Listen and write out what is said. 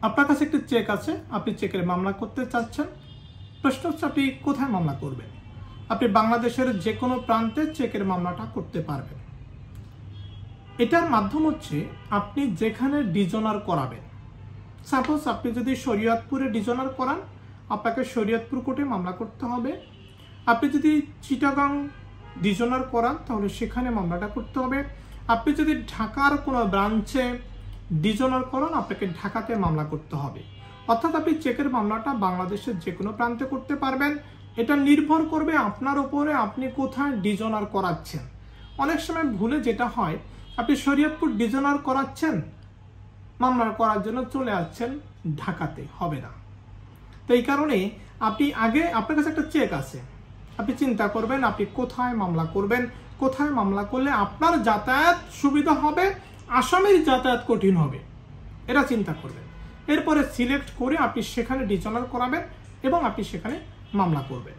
আপনার কাছে একটি চেক আছে, আপনি চেকের মামলা করতে চাচ্ছেন। প্রশ্ন হচ্ছে আপনি কোথায় মামলা করবেন? আপনি বাংলাদেশের যে কোনো প্রান্তে চেকের মামলাটা করতে পারবেন। এটার মাধ্যম হচ্ছে আপনি যেখানে ডিজনার করাবেন। সাপোজ আপনি যদি শরীয়তপুরে ডিজনার করান, আপনাকে শরীয়তপুর কোর্টে মামলা করতে হবে। আপনি যদি চিটাগাং ডিজনার করান তাহলে সেখানে মামলাটা করতে হবে। আপনি যদি ঢাকার কোনো ব্রাঞ্চে ডিজনার করান, আপনাকে ঢাকাতে মামলা করতে হবে। অর্থাৎ আপনি চেকের মামলাটা বাংলাদেশের যে কোনো প্রান্তে করতে পারবেন। এটা নির্ভর করবে আপনার উপরে, আপনি কোথায় ডিজনার করাচ্ছেন। অনেক সময় ভুলে যেটা হয়, আপনি শরীয়তপুর ডিজনার করাচ্ছেন, মামলা করার জন্য চলে আসছেন ঢাকাতে, হবে না। তো এই কারণে আপনি আগে, আপনার কাছে একটা চেক আছে, আপনি চিন্তা করবেন আপনি কোথায় মামলা করবেন, কোথায় মামলা করলে আপনার যাতায়াত সুবিধা হবে, আসামির যাতায়াত কঠিন হবে, এটা চিন্তা করবেন। এরপরে সিলেক্ট করে আপনি সেখানে ডিজনার করাবেন এবং আপনি সেখানে মামলা করবেন।